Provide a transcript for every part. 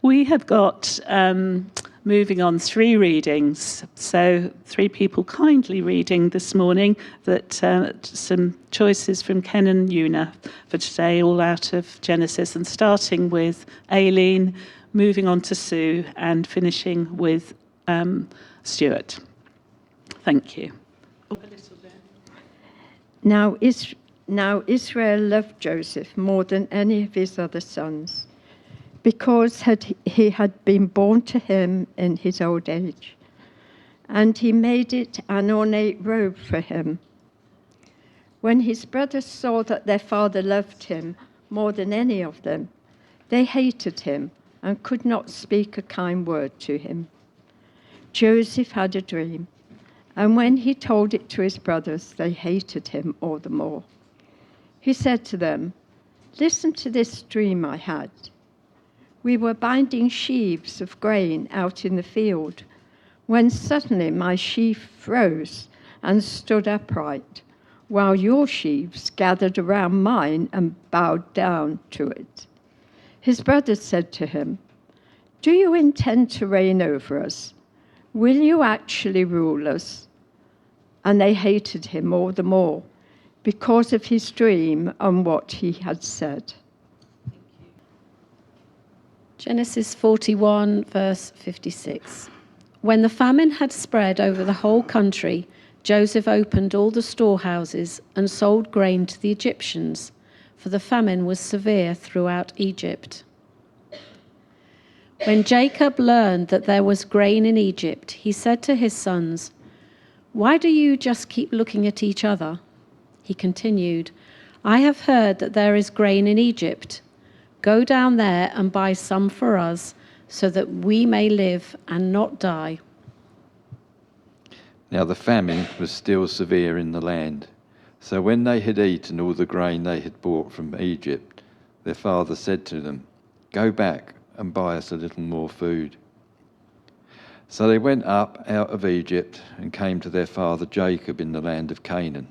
We have got, moving on, 3 readings. So 3 people kindly reading this morning that some choices from Ken and Una for today, all out of Genesis, and starting with Aileen, moving on to Sue, and finishing with Stuart. Thank you. A little bit. Now Israel loved Joseph more than any of his other sons, because he had been born to him in his old age, and he made it an ornate robe for him. When his brothers saw that their father loved him more than any of them, they hated him and could not speak a kind word to him. Joseph had a dream, and when he told it to his brothers, they hated him all the more. He said to them, "Listen to this dream I had. We were binding sheaves of grain out in the field, when suddenly my sheaf rose and stood upright, while your sheaves gathered around mine and bowed down to it." His brothers said to him, "Do you intend to reign over us? Will you actually rule us?" And they hated him all the more because of his dream and what he had said. Genesis 41, verse 56. When the famine had spread over the whole country, Joseph opened all the storehouses and sold grain to the Egyptians, for the famine was severe throughout Egypt. When Jacob learned that there was grain in Egypt, he said to his sons, "Why do you just keep looking at each other?" He continued, "I have heard that there is grain in Egypt. Go down there and buy some for us, so that we may live and not die." Now the famine was still severe in the land. So when they had eaten all the grain they had bought from Egypt, their father said to them, "Go back and buy us a little more food." So they went up out of Egypt and came to their father Jacob in the land of Canaan.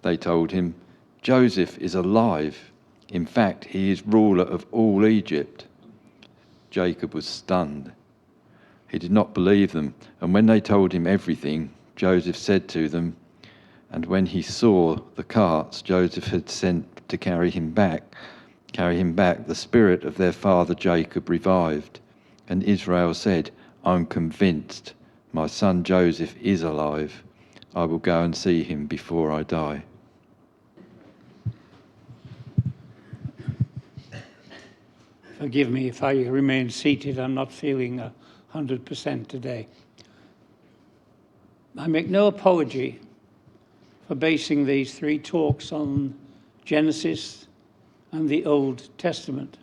They told him, "Joseph is alive. In fact, he is ruler of all Egypt." Jacob was stunned. He did not believe them, and when they told him everything, Joseph said to them, and when he saw the carts Joseph had sent to carry him back, the spirit of their father Jacob revived, and Israel said, "I'm convinced my son Joseph is alive. I will go and see him before I die." Forgive me if I remain seated. I'm not feeling 100% today. I make no apology for basing these 3 talks on Genesis and the Old Testament.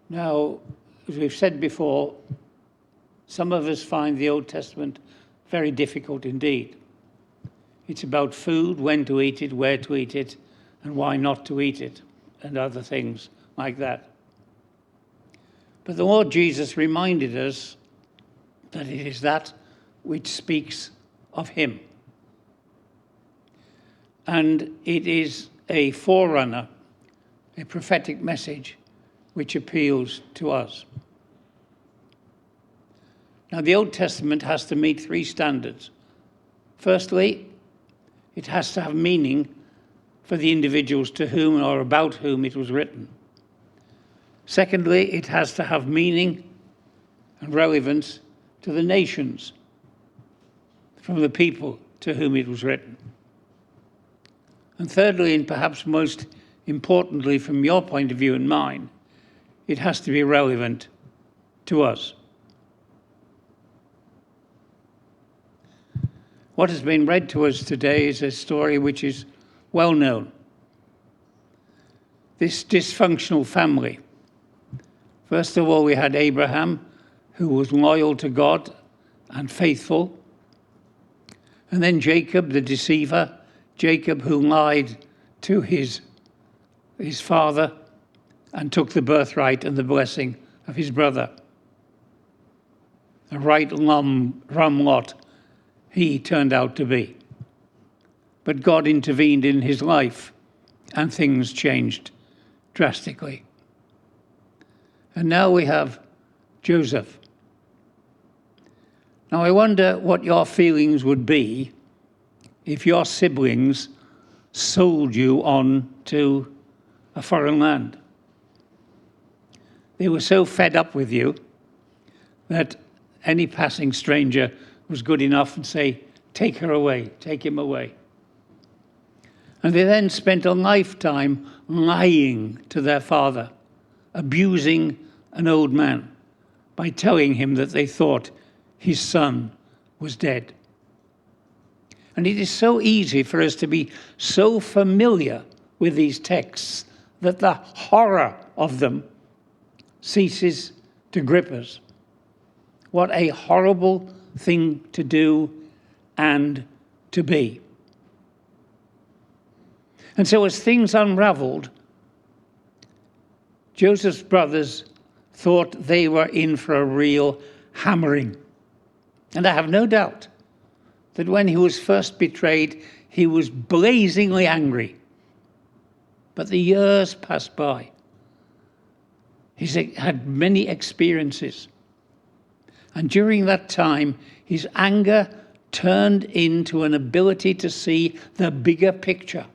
Now, as we've said before, some of us find the Old Testament very difficult indeed. It's about food, when to eat it, where to eat it, and why not to eat it, and other things like that. But the Lord Jesus reminded us that it is that which speaks of him. And it is a forerunner, a prophetic message which appeals to us. Now, the Old Testament has to meet 3 standards. Firstly, it has to have meaning for the individuals to whom or about whom it was written. Secondly, it has to have meaning and relevance to the nations, from the people to whom it was written. And thirdly, and perhaps most importantly from your point of view and mine, it has to be relevant to us. What has been read to us today is a story which is well known. This dysfunctional family. First of all, we had Abraham, who was loyal to God and faithful. And then Jacob, the deceiver, Jacob who lied to his father and took the birthright and the blessing of his brother. A right rum lot he turned out to be. But God intervened in his life and things changed drastically. And now we have Joseph. Now I wonder what your feelings would be if your siblings sold you on to a foreign land. They were so fed up with you that any passing stranger was good enough and say, take her away, take him away. And they then spent a lifetime lying to their father, abusing an old man by telling him that they thought his son was dead. And it is so easy for us to be so familiar with these texts that the horror of them ceases to grip us. What a horrible thing to do and to be. And so as things unraveled, Joseph's brothers thought they were in for a real hammering. And I have no doubt that when he was first betrayed, he was blazingly angry. But the years passed by. He's had many experiences. And during that time, his anger turned into an ability to see the bigger picture.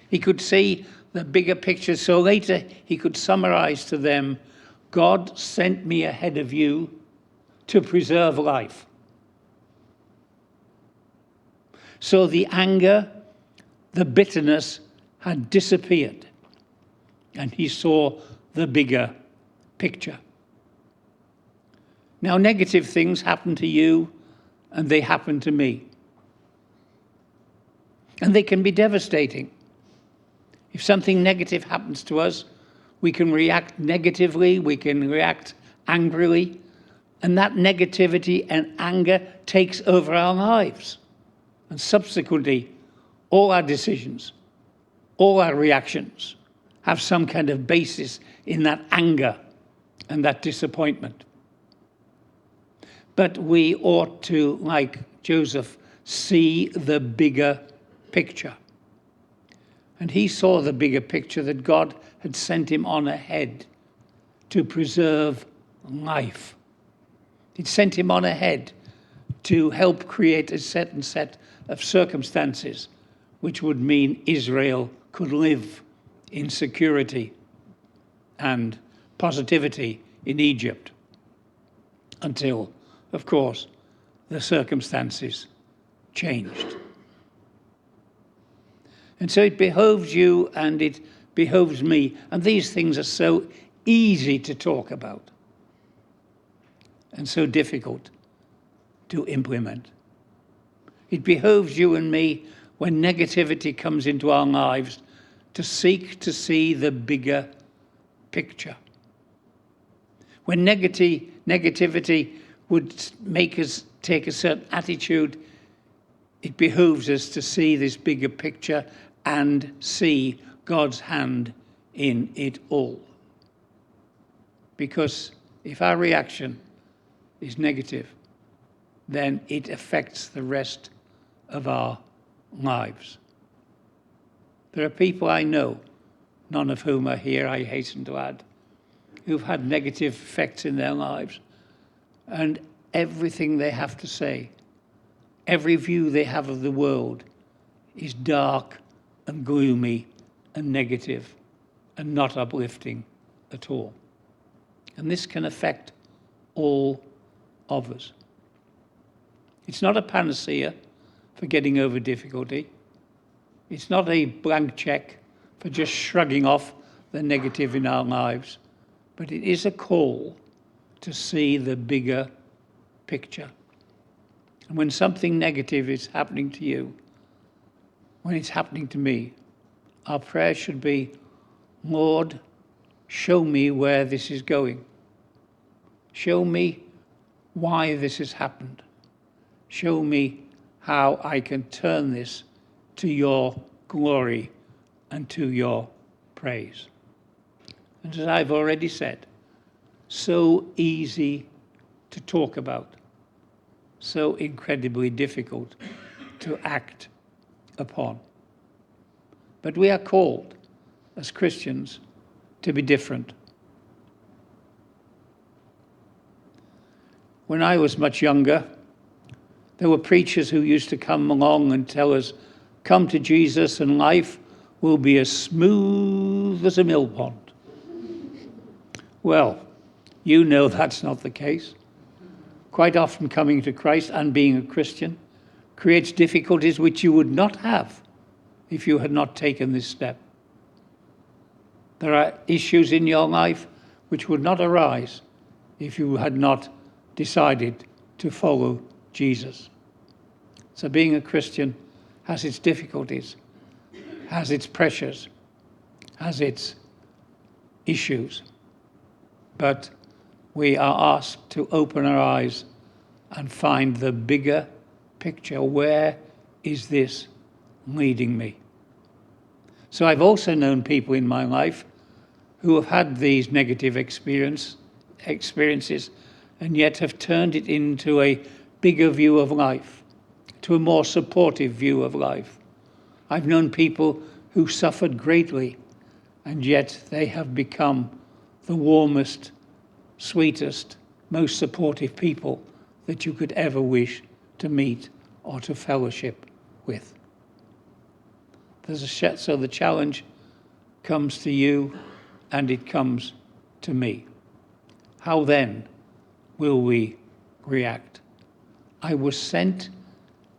He could see the bigger picture, so later he could summarize to them, God sent me ahead of you to preserve life. So the anger, the bitterness had disappeared, and he saw the bigger picture. Now, negative things happen to you, and they happen to me. And they can be devastating. If something negative happens to us, we can react negatively, we can react angrily, and that negativity and anger takes over our lives. And subsequently, all our decisions, all our reactions have some kind of basis in that anger and that disappointment. But we ought to, like Joseph, see the bigger picture. And he saw the bigger picture that God had sent him on ahead to preserve life. He'd sent him on ahead to help create a certain set of circumstances which would mean Israel could live in security and positivity in Egypt until, of course, the circumstances changed. And so it behoves you and it behoves me, and these things are so easy to talk about and so difficult to implement. It behoves you and me, when negativity comes into our lives, to seek to see the bigger picture. When negativity would make us take a certain attitude, it behooves us to see this bigger picture and see God's hand in it all. Because if our reaction is negative, then it affects the rest of our lives. There are people I know, none of whom are here, I hasten to add, who've had negative effects in their lives. And everything they have to say, every view they have of the world is dark and gloomy and negative and not uplifting at all. And this can affect all of us. It's not a panacea for getting over difficulty. It's not a blank check for just shrugging off the negative in our lives, but it is a call to see the bigger picture. And when something negative is happening to you, when it's happening to me, our prayer should be, Lord, show me where this is going. Show me why this has happened. Show me how I can turn this to your glory and to your praise. And as I've already said, so easy to talk about, so incredibly difficult to act upon. But we are called as Christians to be different. when I was much younger, there were preachers who used to come along and tell us, come to Jesus and life will be as smooth as a mill pond. Well, you know that's not the case. Quite often coming to Christ and being a Christian creates difficulties which you would not have if you had not taken this step. There are issues in your life which would not arise if you had not decided to follow Jesus. So being a Christian has its difficulties, has its pressures, has its issues. But we are asked to open our eyes and find the bigger picture. Where is this leading me? So I've also known people in my life who have had these negative experiences and yet have turned it into a bigger view of life, to a more supportive view of life. I've known people who suffered greatly and yet they have become the warmest, sweetest, most supportive people that you could ever wish to meet or to fellowship with. So the challenge comes to you and it comes to me. How then will we react? I was sent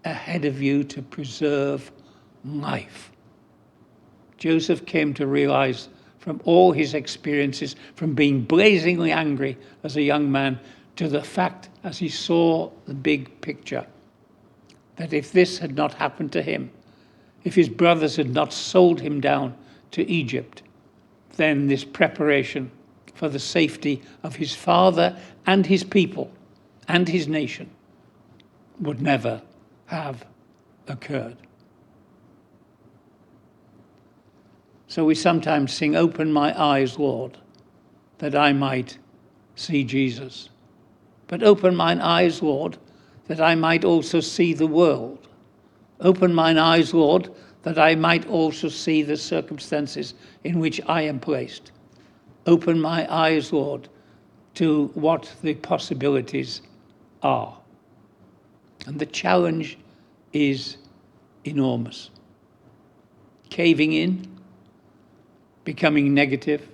ahead of you to preserve life. Joseph came to realize from all his experiences, from being blazingly angry as a young man, to the fact, as he saw the big picture, that if this had not happened to him, if his brothers had not sold him down to Egypt, then this preparation for the safety of his father and his people and his nation would never have occurred. So we sometimes sing, "Open my eyes, Lord, that I might see Jesus." But open mine eyes, Lord, that I might also see the world. Open mine eyes, Lord, that I might also see the circumstances in which I am placed. Open my eyes, Lord, to what the possibilities are. And the challenge is enormous. Caving in, becoming negative,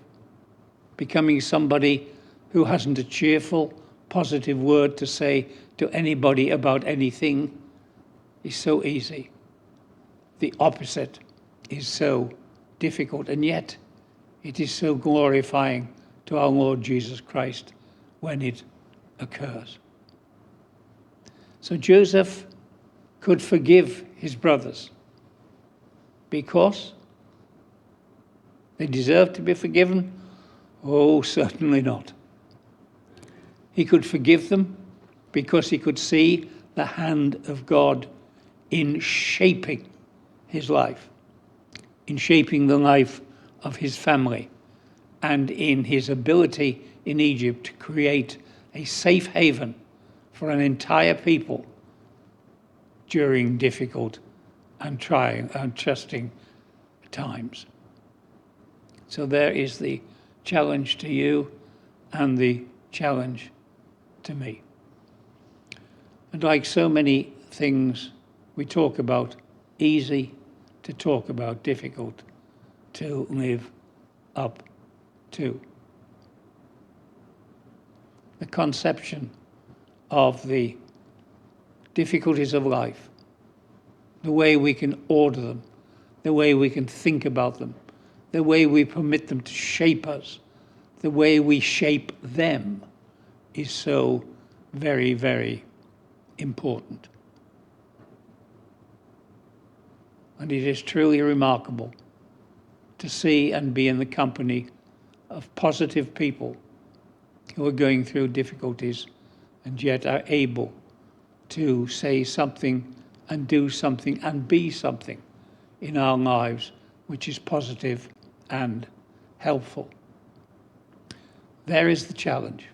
becoming somebody who hasn't a cheerful, positive word to say to anybody about anything is so easy. The opposite is so difficult, and yet it is so glorifying to our Lord Jesus Christ when it occurs. So Joseph could forgive his brothers because they deserved to be forgiven? Oh, certainly not. He could forgive them because he could see the hand of God in shaping his life, in shaping the life of his family, and in his ability in Egypt to create a safe haven for an entire people during difficult and trying and trusting times. So there is the challenge to you and the challenge to me. And like so many things we talk about, easy to talk about, difficult to live up to. The conception of the difficulties of life, the way we can order them, the way we can think about them, the way we permit them to shape us, the way we shape them is so very, very important. And it is truly remarkable to see and be in the company of positive people who are going through difficulties and yet are able to say something and do something and be something in our lives which is positive and helpful. There is the challenge.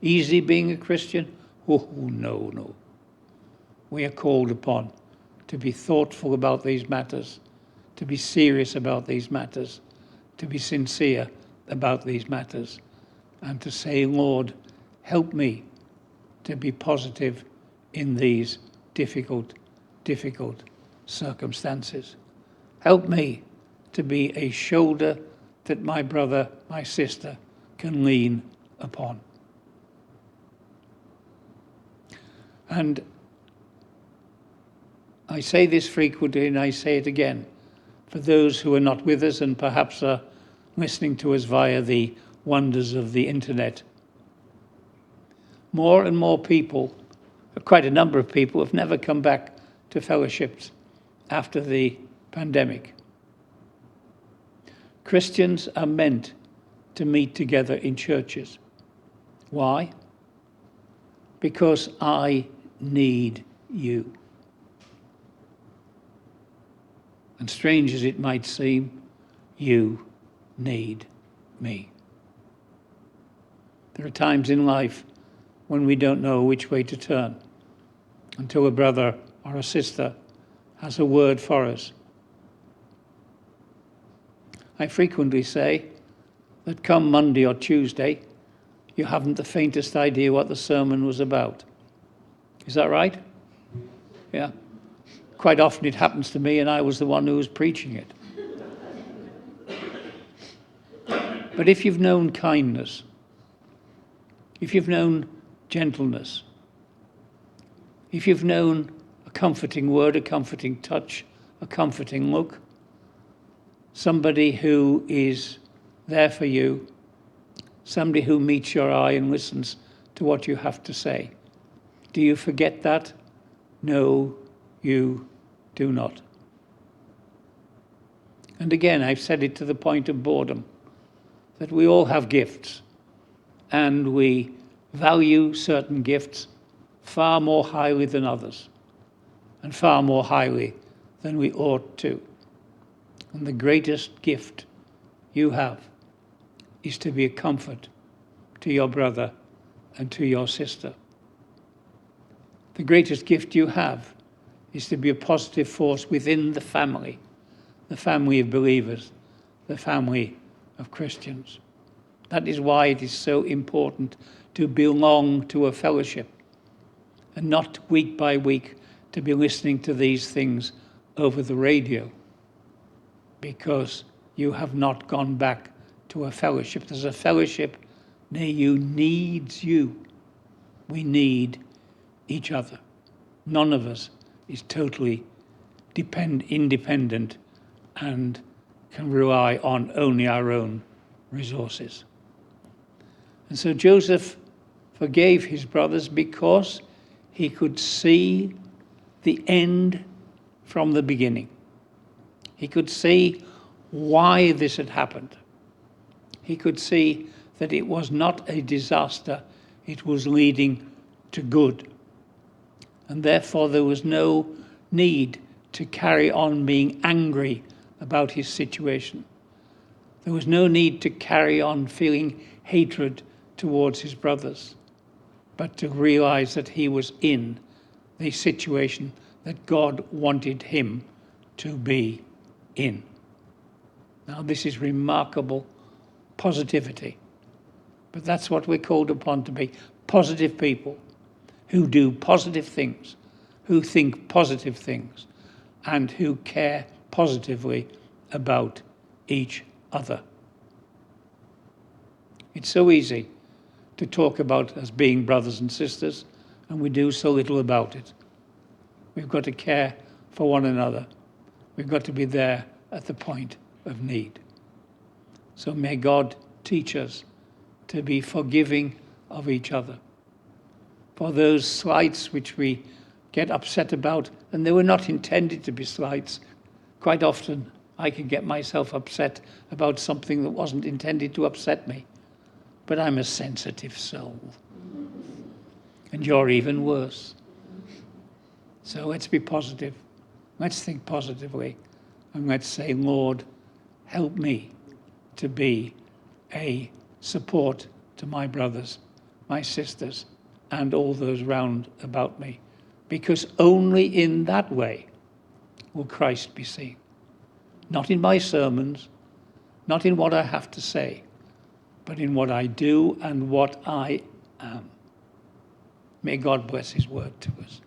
Easy being a Christian? Oh, no, no. We are called upon to be thoughtful about these matters, to be serious about these matters, to be sincere about these matters, and to say, Lord, help me to be positive in these difficult circumstances. Help me to be a shoulder that my brother, my sister can lean upon. And I say this frequently, and I say it again, for those who are not with us and perhaps are listening to us via the wonders of the internet. More and more people, quite a number of people, have never come back to fellowships after the pandemic. Christians are meant to meet together in churches. Why? Because I need you. And strange as it might seem, you need me. There are times in life when we don't know which way to turn until a brother or a sister has a word for us. I frequently say that come Monday or Tuesday, you haven't the faintest idea what the sermon was about. Is that right? Yeah. Quite often it happens to me, and I was the one who was preaching it. But if you've known kindness, if you've known gentleness, if you've known a comforting word, a comforting touch, a comforting look, somebody who is there for you, somebody who meets your eye and listens to what you have to say, do you forget that? No, you do not. And again, I've said it to the point of boredom, that we all have gifts, and we value certain gifts far more highly than others, and far more highly than we ought to. And the greatest gift you have is to be a comfort to your brother and to your sister. The greatest gift you have is to be a positive force within the family of believers, the family of Christians. That is why it is so important to belong to a fellowship and not week by week to be listening to these things over the radio, because you have not gone back to a fellowship. There's a fellowship near you needs you. We need each other. None of us is totally independent and can rely on only our own resources. And so Joseph forgave his brothers because he could see the end from the beginning. He could see why this had happened. He could see that it was not a disaster, it was leading to good. And therefore there was no need to carry on being angry about his situation. There was no need to carry on feeling hatred towards his brothers, but to realize that he was in the situation that God wanted him to be in. Now, this is remarkable positivity, but that's what we're called upon to be, positive people who do positive things, who think positive things, and who care positively about each other. It's so easy to talk about us being brothers and sisters, and we do so little about it. We've got to care for one another. We've got to be there at the point of need. So may God teach us to be forgiving of each other for those slights which we get upset about, and they were not intended to be slights. Quite often I can get myself upset about something that wasn't intended to upset me, but I'm a sensitive soul. And you're even worse. So let's be positive. Let's think positively. And let's say, Lord, help me to be a support to my brothers, my sisters, and all those round about me. Because only in that way will Christ be seen. Not in my sermons, not in what I have to say, but in what I do and what I am. May God bless his word to us.